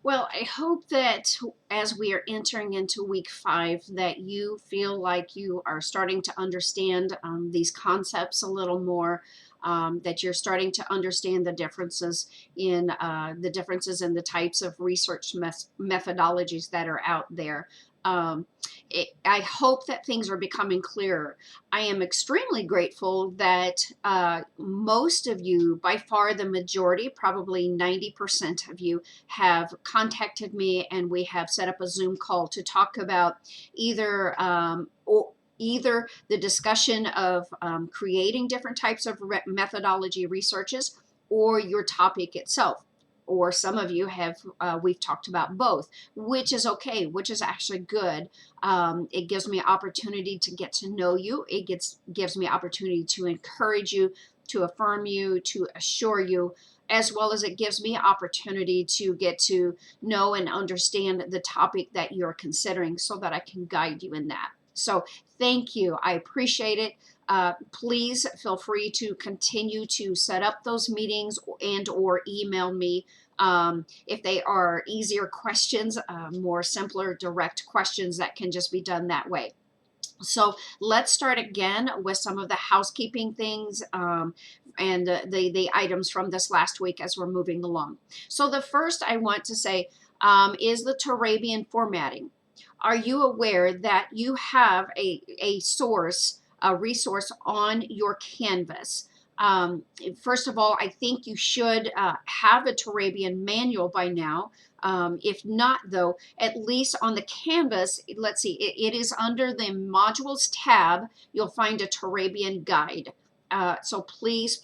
Well, I hope that as we are entering into week 5, that you feel like you are starting to understand these concepts a little more. That you're starting to understand the differences in the types of research methodologies that are out there. Um, I hope that things are becoming clearer. I am extremely grateful that most of you, by far the majority, probably 90% of you, have contacted me, and we have set up a Zoom call to talk about either the discussion of creating different types of methodology researches, or your topic itself. Or some of you have, we've talked about both, which is okay, which is actually good. It gives me opportunity to get to know you. Gives me opportunity to encourage you, to affirm you, to assure you, as well as it gives me opportunity to get to know and understand the topic that you're considering so that I can guide you in that. So thank you. I appreciate it. Please feel free to continue to set up those meetings and or email me if they are easier questions, more simpler, direct questions that can just be done that way. So let's start again with some of the housekeeping things and the items from this last week as we're moving along. So the first I want to say is the Turabian formatting. Are you aware that you have a source, a resource on your Canvas? First of all, I think you should have a Turabian manual by now. If not, though, at least on the Canvas, let's see, it is under the modules tab. You'll find a Turabian guide. So please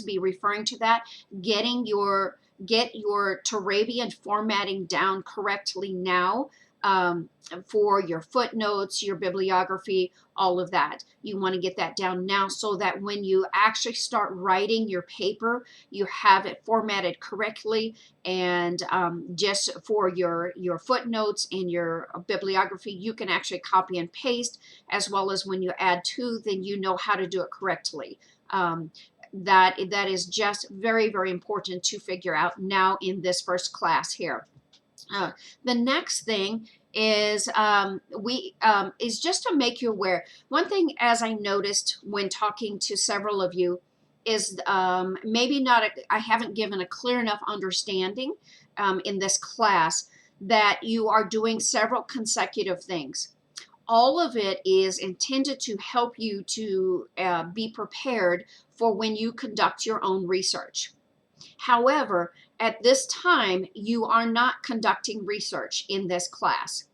be referring to that. Get your Turabian formatting down correctly now. For your footnotes, your bibliography, all of that. You want to get that down now so that when you actually start writing your paper, you have it formatted correctly. And just for your footnotes and your bibliography, you can actually copy and paste, as well as when you add to, then you know how to do it correctly. That is just very important to figure out now in this first class here. The next thing is is just to make you aware. One thing, as I noticed when talking to several of you, is maybe not I haven't given a clear enough understanding in this class that you are doing several consecutive things. All of it is intended to help you to be prepared for when you conduct your own research. However, at this time, you are not conducting research in this class.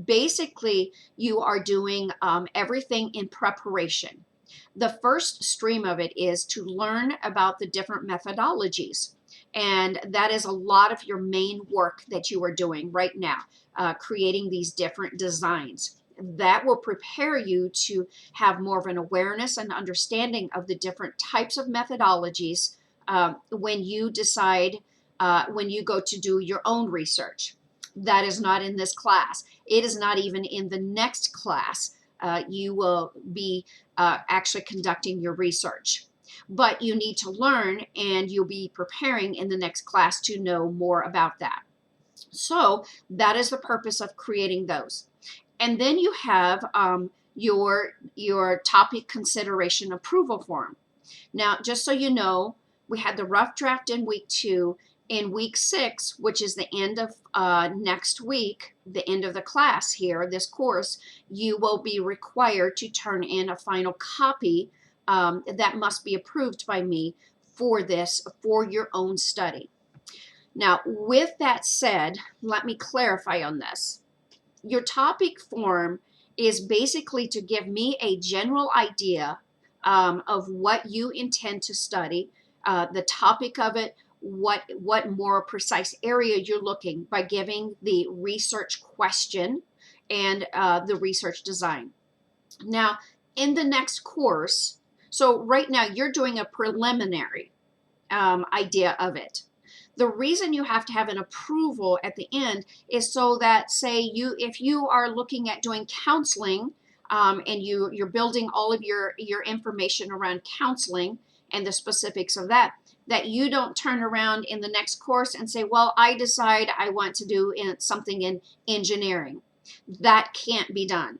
Basically, you are doing everything in preparation. The first stream of it is to learn about the different methodologies. And that is a lot of your main work that you are doing right now, creating these different designs. That will prepare you to have more of an awareness and understanding of the different types of methodologies when you decide, when you go to do your own research. That is not in this class. It is not even in the next class. You will be actually conducting your research. But you need to learn, and you'll be preparing in the next class to know more about that. So that is the purpose of creating those. And then you have your topic consideration approval form. Now, just so you know, we had the rough draft in week 2. In week 6, which is the end of next week, the end of the class here, this course, you will be required to turn in a final copy that must be approved by me for this, for your own study. Now, with that said, let me clarify on this. Your topic form is basically to give me a general idea of what you intend to study, the topic of it, what more precise area you're looking, by giving the research question and the research design. Now, in the next course, so right now you're doing a preliminary idea of it. The reason you have to have an approval at the end is so that, say, if you are looking at doing counseling and you're building all of your information around counseling and the specifics of that, that you don't turn around in the next course and say, well, I decide I want to do something in engineering. That can't be done.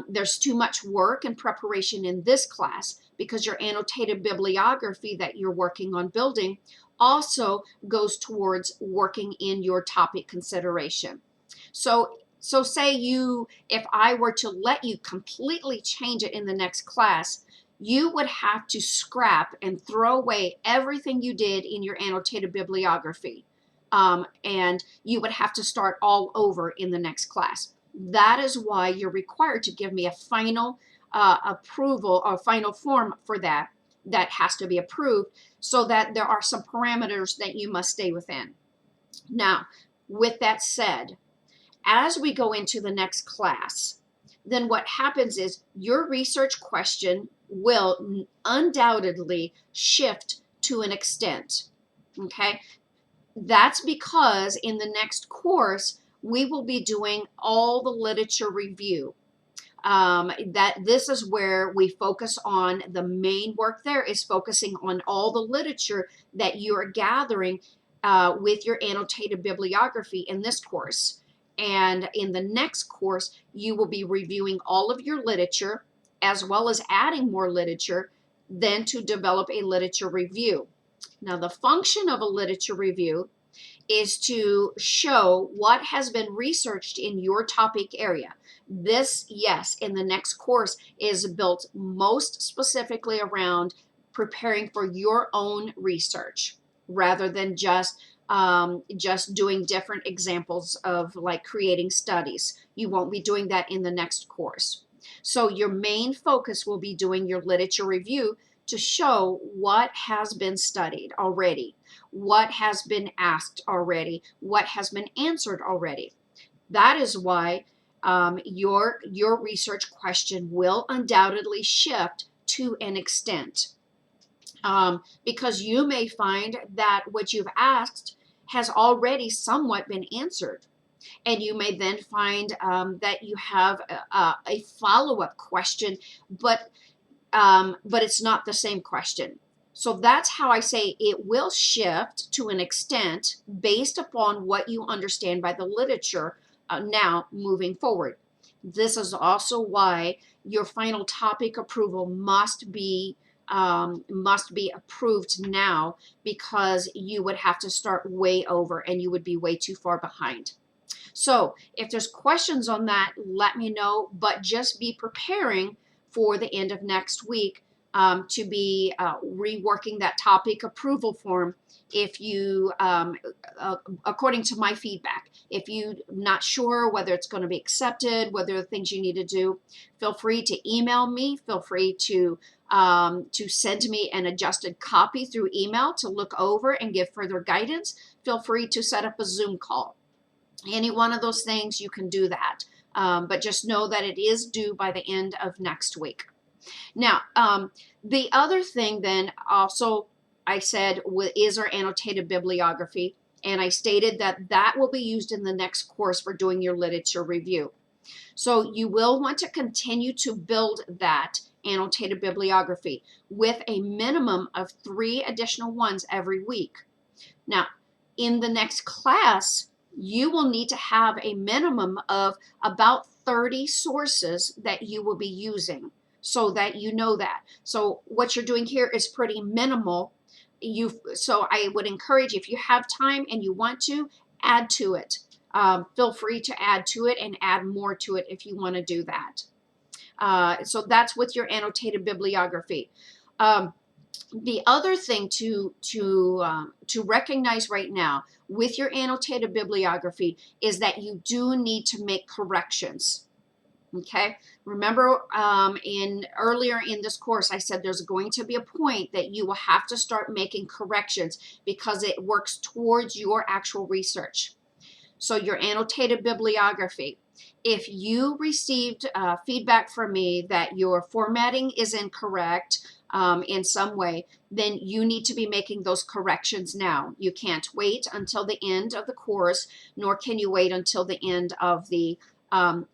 There's too much work and preparation in this class because your annotated bibliography that you're working on building also goes towards working in your topic consideration. So say if I were to let you completely change it in the next class, you would have to scrap and throw away everything you did in your annotated bibliography. And you would have to start all over in the next class. That is why you're required to give me a final approval or final form for that has to be approved, so that there are some parameters that you must stay within. Now, with that said, as we go into the next class, then what happens is your research question will undoubtedly shift to an extent. Okay, that's because in the next course we will be doing all the literature review. That this is where we focus on the main work. There is focusing on all the literature that you are gathering with your annotated bibliography in this course. And in the next course, you will be reviewing all of your literature as well as adding more literature, then to develop a literature review. Now, the function of a literature review is to show what has been researched in your topic area. This, yes, in the next course is built most specifically around preparing for your own research rather than just doing different examples of like creating studies. You won't be doing that in the next course. So your main focus will be doing your literature review to show what has been studied already, what has been asked already, what has been answered already. That is why your research question will undoubtedly shift to an extent, because you may find that what you've asked has already somewhat been answered. And you may then find that you have a follow-up question, but it's not the same question. So that's how I say it will shift to an extent based upon what you understand by the literature now moving forward. This is also why your final topic approval must be approved now, because you would have to start way over and you would be way too far behind. So if there's questions on that, let me know, but just be preparing for the end of next week to be reworking that topic approval form if you, according to my feedback. If you're not sure whether it's going to be accepted, whether the things you need to do, feel free to email me. Feel free to send me an adjusted copy through email to look over and give further guidance. Feel free to set up a Zoom call. Any one of those things, you can do that. But just know that it is due by the end of next week. Now, the other thing then also I said is our annotated bibliography. And I stated that that will be used in the next course for doing your literature review. So you will want to continue to build that annotated bibliography with a minimum of 3 additional ones every week. Now, in the next class, you will need to have a minimum of about 30 sources that you will be using, so that you know that. So what you're doing here is pretty minimal. So I would encourage, if you have time and you want to, add to it. Feel free to add to it and add more to it if you want to do that. So that's with your annotated bibliography. The other thing to recognize right now with your annotated bibliography is that you do need to make corrections. Okay, remember earlier in this course I said there's going to be a point that you will have to start making corrections because it works towards your actual research. So your annotated bibliography, if you received feedback from me that your formatting is incorrect in some way, then you need to be making those corrections now. You can't wait until the end of the course, nor can you wait until the end of the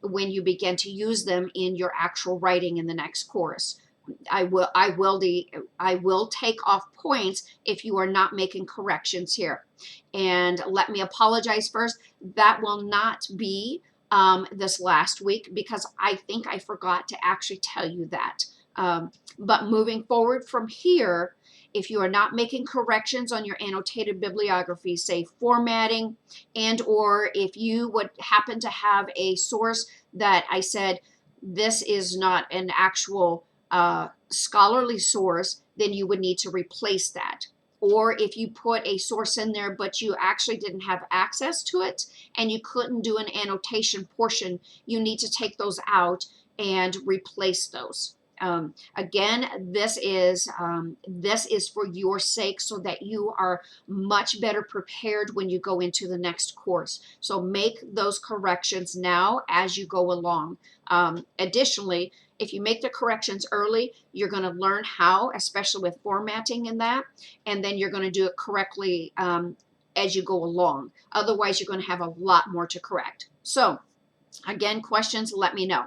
when you begin to use them in your actual writing in the next course. I will take off points if you are not making corrections here. And let me apologize first. That will not be this last week because I think I forgot to actually tell you that. But moving forward from here, if you are not making corrections on your annotated bibliography, say formatting, and or if you would happen to have a source that I said this is not an actual scholarly source, then you would need to replace that. Or if you put a source in there, but you actually didn't have access to it and you couldn't do an annotation portion, you need to take those out and replace those. Again, this is for your sake so that you are much better prepared when you go into the next course. So make those corrections now as you go along. Additionally, if you make the corrections early, you're going to learn how, especially with formatting and that, and then you're going to do it correctly as you go along. Otherwise, you're going to have a lot more to correct. So, again, questions, let me know.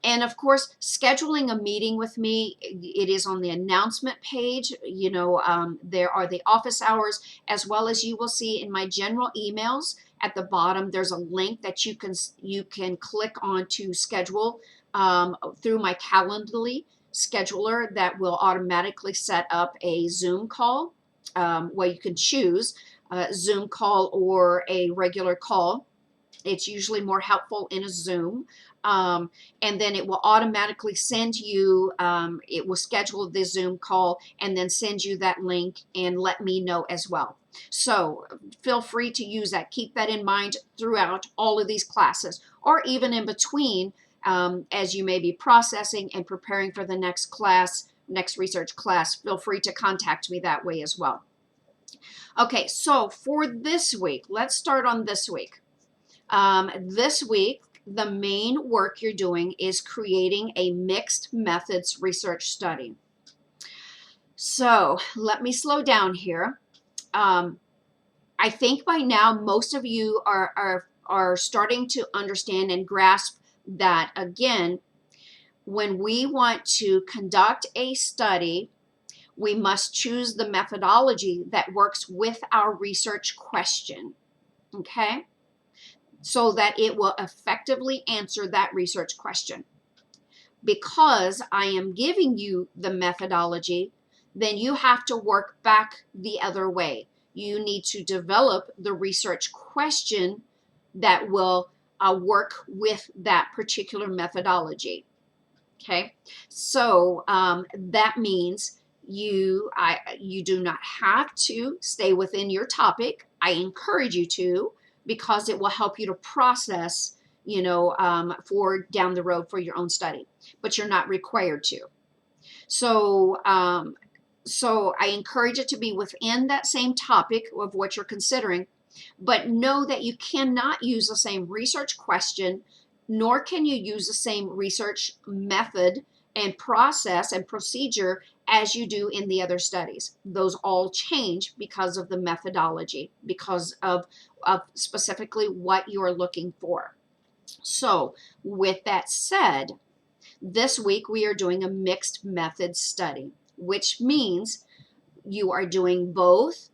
And of course, scheduling a meeting with me, it is on the announcement page. You know, there are the office hours, as well as you will see in my general emails at the bottom. There's a link that you can click on to schedule through my Calendly scheduler that will automatically set up a Zoom call. Well, you can choose a Zoom call or a regular call. It's usually more helpful in a Zoom. And then it will automatically send you, it will schedule the Zoom call and then send you that link and let me know as well. So feel free to use that. Keep that in mind throughout all of these classes, or even in between as you may be processing and preparing for the next class, next research class. Feel free to contact me that way as well. Okay, so for this week, let's start on this week. This week, the main work you're doing is creating a mixed methods research study. So let me slow down here. I think by now most of you are starting to understand and grasp that, again, when we want to conduct a study, we must choose the methodology that works with our research question, okay? So that it will effectively answer that research question. Because I am giving you the methodology, then you have to work back the other way. You need to develop the research question that will work with that particular methodology. Okay, so that means you do not have to stay within your topic. I encourage you to, because it will help you to process, you know, for down the road for your own study, but you're not required to. So, so I encourage it to be within that same topic of what you're considering, but know that you cannot use the same research question, nor can you use the same research method and process and procedure as you do in the other studies. Those all change because of the methodology, because of specifically what you're looking for. So with that said, this week we are doing a mixed methods study, which means you are doing both.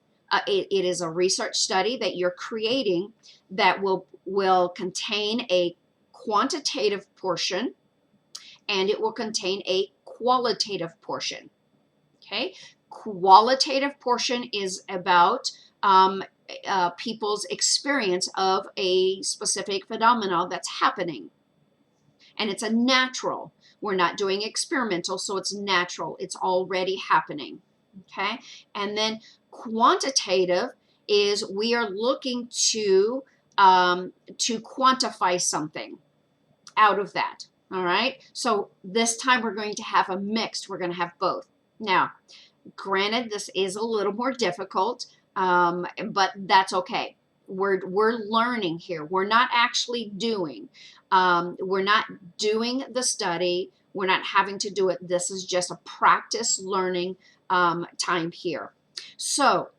It is a research study that you're creating that will contain a quantitative portion and it will contain a qualitative portion. Okay, qualitative portion is about people's experience of a specific phenomenon that's happening. And it's a natural. We're not doing experimental, so it's natural. It's already happening. Okay, and then quantitative is we are looking to quantify something out of that. All right, so this time we're going to have a mixed. We're going to have both. Now, granted, this is a little more difficult, but that's okay. We're learning here. We're not actually doing. We're not doing the study. We're not having to do it. This is just a practice learning time here. So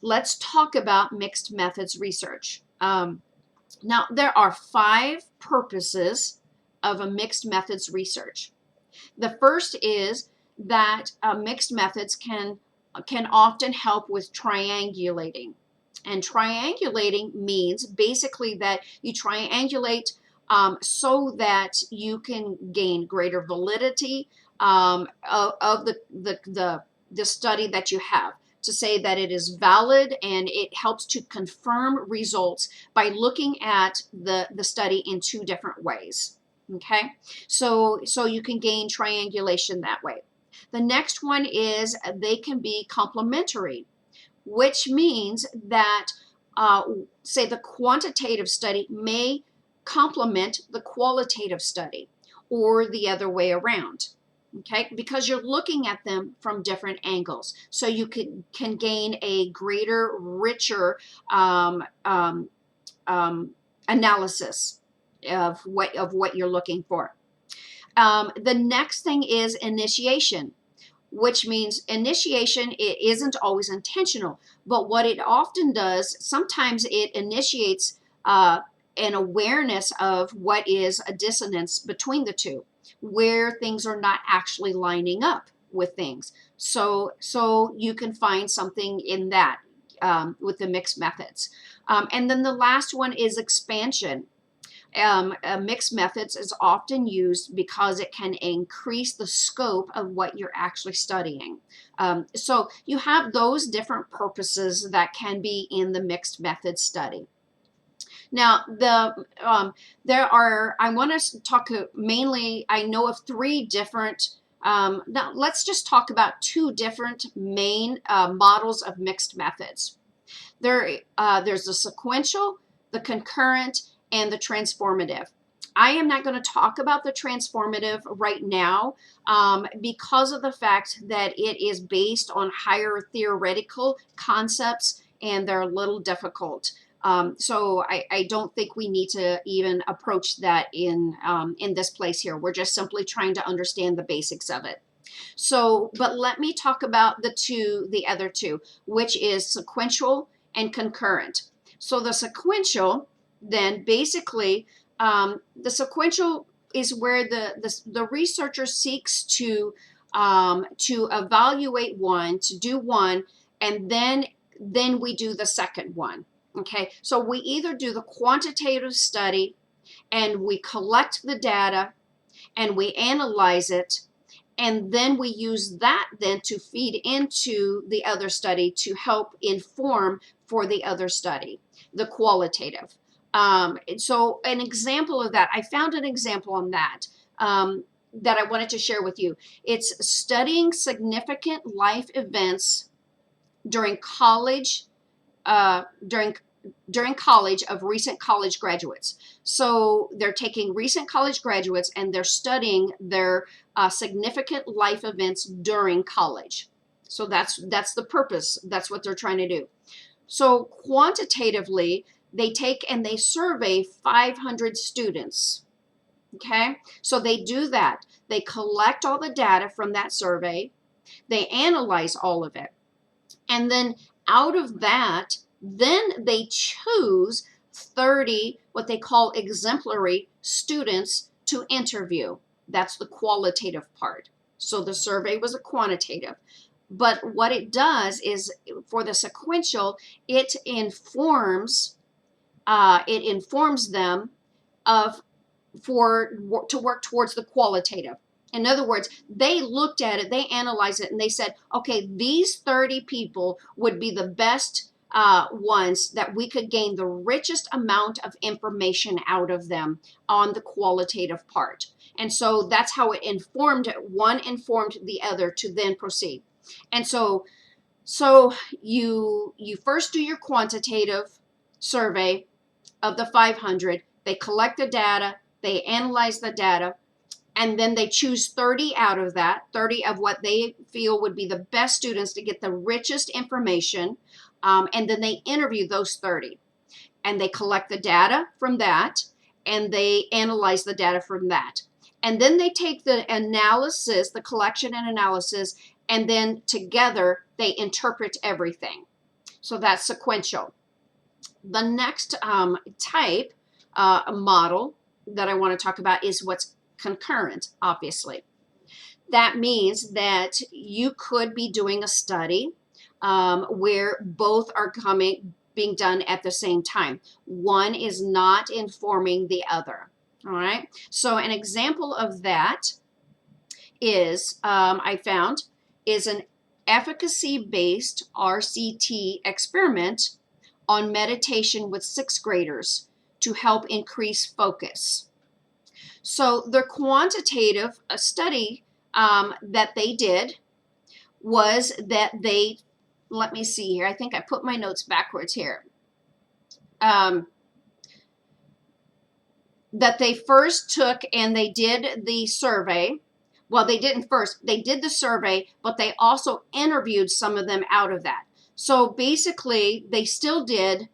let's talk about mixed methods research. Now, there are 5 purposes of a mixed methods research. The first is that mixed methods can often help with triangulating. And triangulating means basically that you triangulate so that you can gain greater validity of the study that you have, to say that it is valid, and it helps to confirm results by looking at the study in two different ways. Okay, so you can gain triangulation that way. The next one is they can be complementary, which means that say the quantitative study may complement the qualitative study, or the other way around. Okay, because you're looking at them from different angles, so you can gain a greater, richer analysis of what you're looking for. The next thing is initiation, which means initiation, it isn't always intentional, but what it often does, sometimes it initiates an awareness of what is a dissonance between the two, where things are not actually lining up with things. So you can find something in that with the mixed methods. And then the last one is expansion. Mixed methods is often used because it can increase the scope of what you're actually studying. So you have those different purposes that can be in the mixed method study. Now, there are, I want to talk mainly, I know of three different, now let's just talk about two different main models of mixed methods. There's the sequential, the concurrent, and the transformative. I am not going to talk about the transformative right now because of the fact that it is based on higher theoretical concepts, and they're a little difficult. So I don't think we need to even approach that in this place here. We're just simply trying to understand the basics of it. So, but let me talk about the other two, which is sequential and concurrent. So the sequential, then basically, the sequential is where the researcher seeks to evaluate one, to do one, and then we do the second one. Okay, so we either do the quantitative study and we collect the data and we analyze it, and then we use that then to feed into the other study to help inform for the other study, the qualitative. So an example of that, I found an example on that that I wanted to share with you. It's studying significant life events during college, during college of recent college graduates. So they're taking recent college graduates and they're studying their significant life events during college. So that's the purpose. That's what they're trying to do. So quantitatively, they take and they survey 500 students. Okay, so they do that. They collect all the data from that survey. They analyze all of it. And then out of that, then they choose 30 what they call exemplary students to interview. That's the qualitative part. So the survey was a quantitative. But what it does is, for the sequential, it informs them to work towards the qualitative. In other words, they looked at it, they analyzed it, and they said, okay, these 30 people would be the best ones that we could gain the richest amount of information out of them on the qualitative part. And so that's how it informed, one informed the other to then proceed. And so you first do your quantitative survey of the 500. They collect the data, they analyze the data, and then they choose 30 out of that, 30 of what they feel would be the best students to get the richest information, and then they interview those 30. And they collect the data from that, and they analyze the data from that. And then they take the analysis, the collection and analysis, and then together they interpret everything. So that's sequential. The next type model that I want to talk about is what's concurrent, obviously. That means that you could be doing a study where both are being done at the same time. One is not informing the other. All right. So an example of that is I found is an efficacy-based RCT experiment on meditation with sixth graders to help increase focus. So the quantitative study that they did was that they, let me see here, I think I put my notes backwards here. That they first took and they did the survey. Well, they didn't first, they did the survey, but they also interviewed some of them out of that. So basically, they still did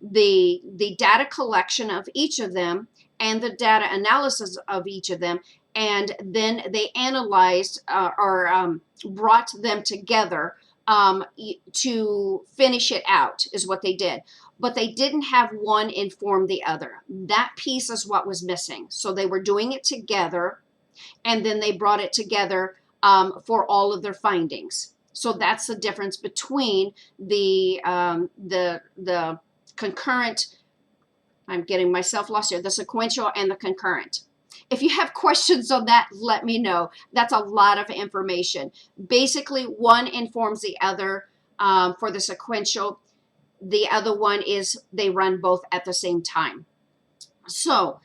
the data collection of each of them and the data analysis of each of them, and then they analyzed or brought them together to finish it out, is what they did. But they didn't have one inform the other. That piece is what was missing. So they were doing it together, and then they brought it together for all of their findings. So that's the difference between the concurrent, I'm getting myself lost here, the sequential and the concurrent. If you have questions on that, let me know. That's a lot of information. Basically, one informs the other for the sequential. The other one is they run both at the same time. So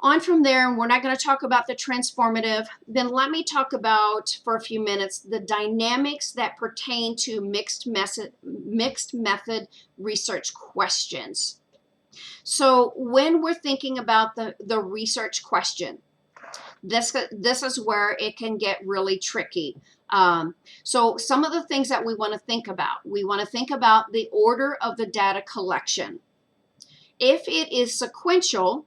on from there, and we're not going to talk about the transformative. Then let me talk about, for a few minutes, the dynamics that pertain to mixed method research questions. So when we're thinking about the research question, this is where it can get really tricky. So some of the things that we want to think about, we want to think about the order of the data collection. If it is sequential,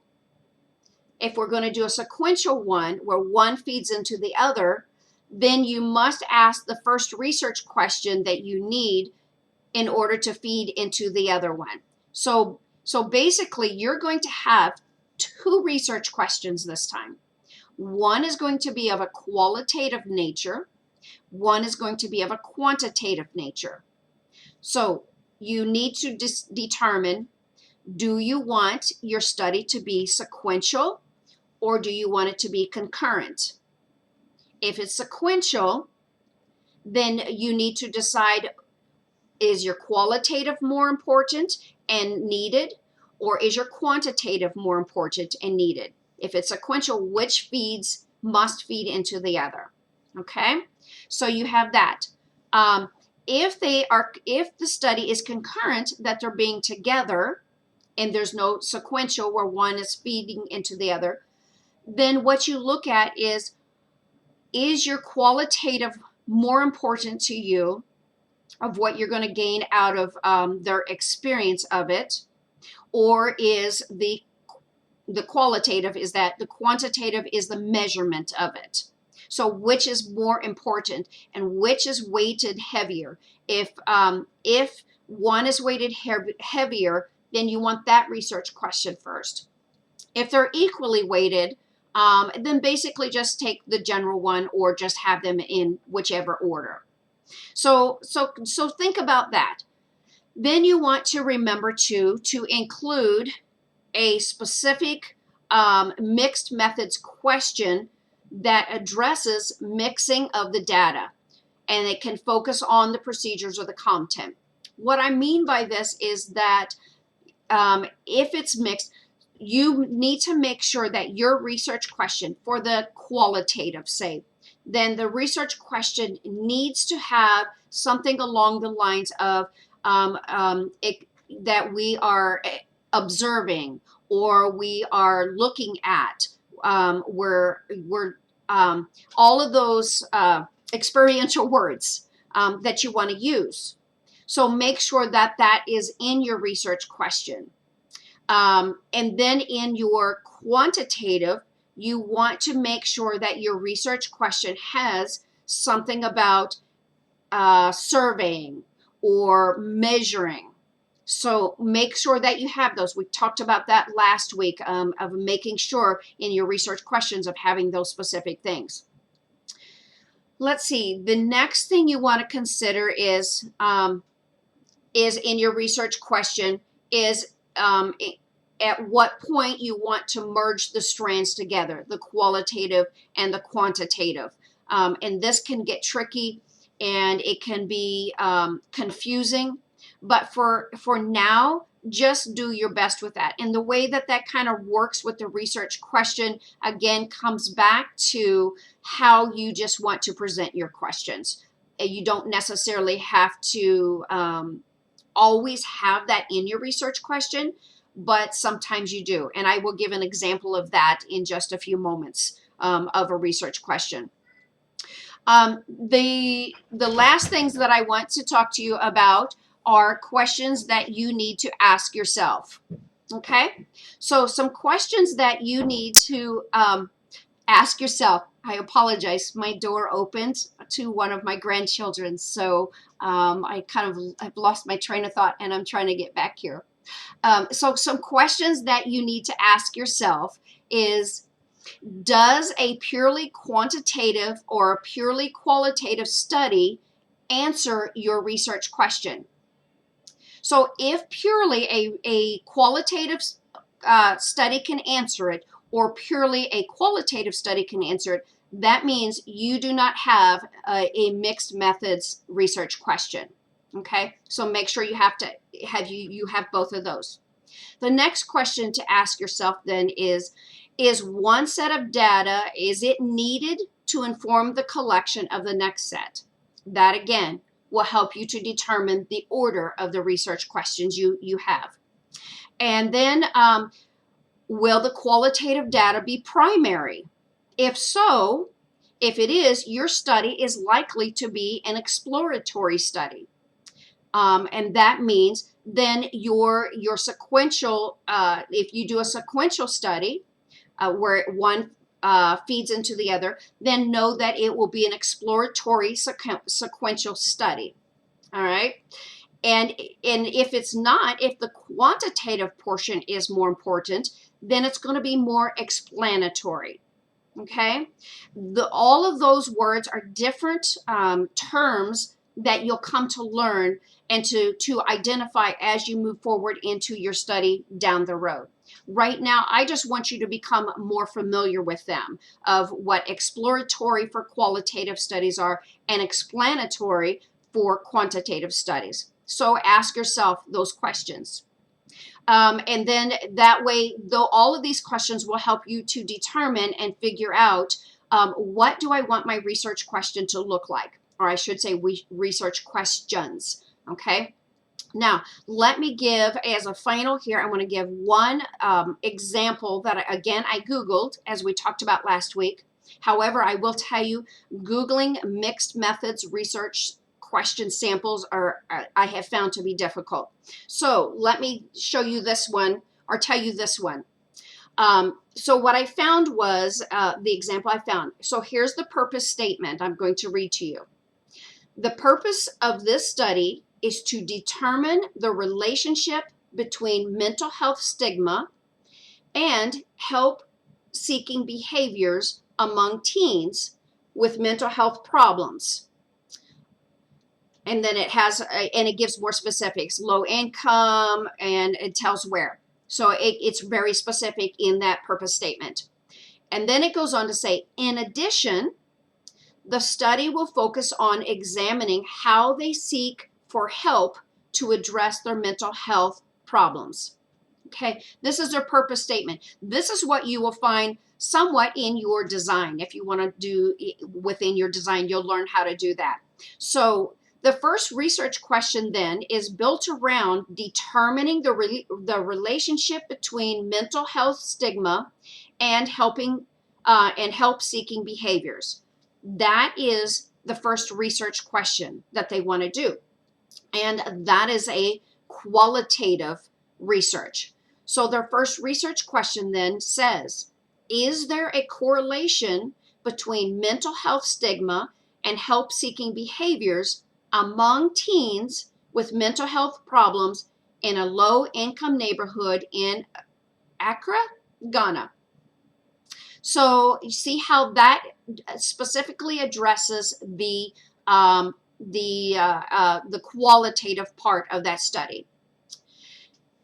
if we're going to do a sequential one where one feeds into the other, then you must ask the first research question that you need in order to feed into the other one. So basically, you're going to have two research questions this time. One is going to be of a qualitative nature. One is going to be of a quantitative nature. So you need to determine, do you want your study to be sequential or do you want it to be concurrent? If it's sequential, then you need to decide, is your qualitative more important and needed, or is your quantitative more important and needed? If it's sequential, which feeds must feed into the other? Okay, so you have that. If the study is concurrent, that they're being together, and there's no sequential where one is feeding into the other, then what you look at is your qualitative more important to you, of what you're going to gain out of their experience of it, or is the qualitative, is that the quantitative is the measurement of it? So which is more important and which is weighted heavier? If one is weighted heavier, then you want that research question first. If they're equally weighted, then basically just take the general one or just have them in whichever order. So think about that. Then you want to remember to include a specific mixed methods question that addresses mixing of the data, and it can focus on the procedures or the content. What I mean by this is that if it's mixed, you need to make sure that your research question for the qualitative, say, then the research question needs to have something along the lines of that we are observing or we are looking at. We're all of those experiential words that you want to use. So make sure that that is in your research question. And then in your quantitative, you want to make sure that your research question has something about surveying or measuring. So make sure that you have those. We talked about that last week of making sure in your research questions of having those specific things. let's see, the next thing you want to consider is in your research question is at what point you want to merge the strands together, the qualitative and the quantitative. And this can get tricky and it can be confusing, but for now, just do your best with that. And the way that that kind of works with the research question, again, comes back to how you just want to present your questions. You don't necessarily have to always have that in your research question, but sometimes you do. And I will give an example of that in just a few moments of a research question. The last things that I want to talk to you about are questions that you need to ask yourself. Okay, so some questions that you need to ask yourself. I apologize, my door opened to one of my grandchildren, so I've lost my train of thought and I'm trying to get back here. So some questions that you need to ask yourself is, does a purely quantitative or a purely qualitative study answer your research question? So if purely a qualitative study can answer it, or purely a qualitative study can answer it, that means you do not have a mixed methods research question. Okay, so make sure you have both of those. The next question to ask yourself then is one set of data, is it needed to inform the collection of the next set? That again will help you to determine the order of the research questions you have. And then will the qualitative data be primary? If so, if it is, your study is likely to be an exploratory study. And that means then your sequential, if you do a sequential study where one feeds into the other, then know that it will be an exploratory sequential study. All right. And if it's not, if the quantitative portion is more important, then it's going to be more explanatory. Okay. All of those words are different terms that you'll come to learn and to identify as you move forward into your study down the road. Right now, I just want you to become more familiar with them, of what exploratory for qualitative studies are and explanatory for quantitative studies. So ask yourself those questions. And then that way, though, all of these questions will help you to determine and figure out what do I want my research question to look like? Or I should say research questions, okay? Now, let me give, as a final here, I want to give one example that, again, I Googled, as we talked about last week. However, I will tell you, Googling mixed methods research question samples I have found to be difficult. So let me show you this one, or tell you this one. So what I found was the example I found. So here's the purpose statement I'm going to read to you. The purpose of this study is to determine the relationship between mental health stigma and help-seeking behaviors among teens with mental health problems. And then it has, and it gives more specifics, low income, and it tells where. So it's very specific in that purpose statement. And then it goes on to say, in addition, the study will focus on examining how they seek for help to address their mental health problems. Okay, this is their purpose statement. This is what you will find somewhat in your design. If you want to do within your design, you'll learn how to do that. So the first research question then is built around determining the relationship between mental health stigma and help-seeking behaviors. That is the first research question that they want to do. And that is a qualitative research. So their first research question then says, is there a correlation between mental health stigma and help-seeking behaviors among teens with mental health problems in a low-income neighborhood in Accra, Ghana? So you see how that specifically addresses the qualitative part of that study.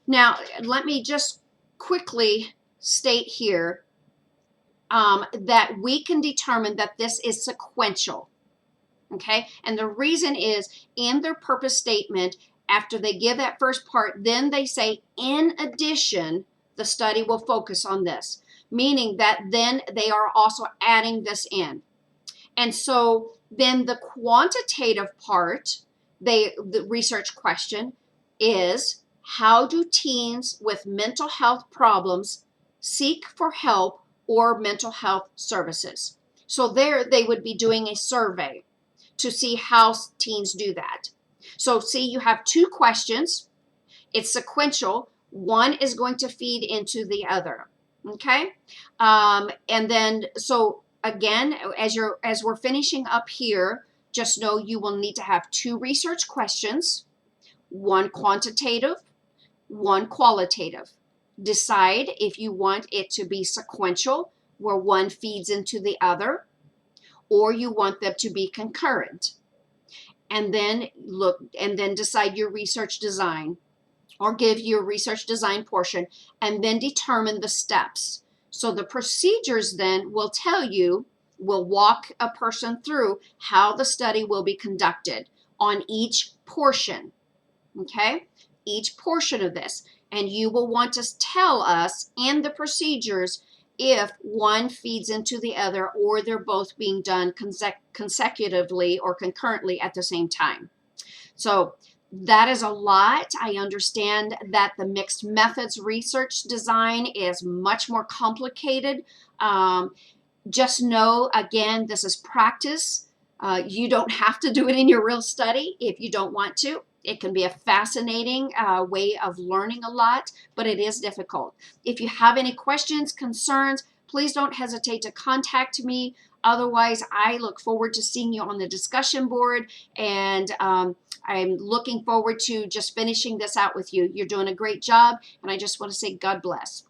Now, let me just quickly state here that we can determine that this is sequential. Okay, and the reason is in their purpose statement, after they give that first part, then they say, in addition, the study will focus on this, meaning that then they are also adding this in. And so then the quantitative part, the research question is, how do teens with mental health problems seek for help or mental health services? So there they would be doing a survey to see how teens do that. So see, you have two questions. It's sequential. One is going to feed into the other. Okay, and then so again, as we're finishing up here, just know you will need to have two research questions, one quantitative, one qualitative. Decide if you want it to be sequential, where one feeds into the other, or you want them to be concurrent. And then decide your research design, or give your research design portion, and then determine the steps. So the procedures then will walk a person through how the study will be conducted on each portion, okay? Each portion of this. And you will want to tell us and the procedures if one feeds into the other or they're both being done consecutively or concurrently at the same time. So that is a lot. I understand that the mixed methods research design is much more complicated. Just know, again, this is practice. You don't have to do it in your real study if you don't want to. It can be a fascinating way of learning a lot, but it is difficult. If you have any questions, concerns, please don't hesitate to contact me. Otherwise, I look forward to seeing you on the discussion board, and I'm looking forward to just finishing this out with you. You're doing a great job, and I just want to say God bless.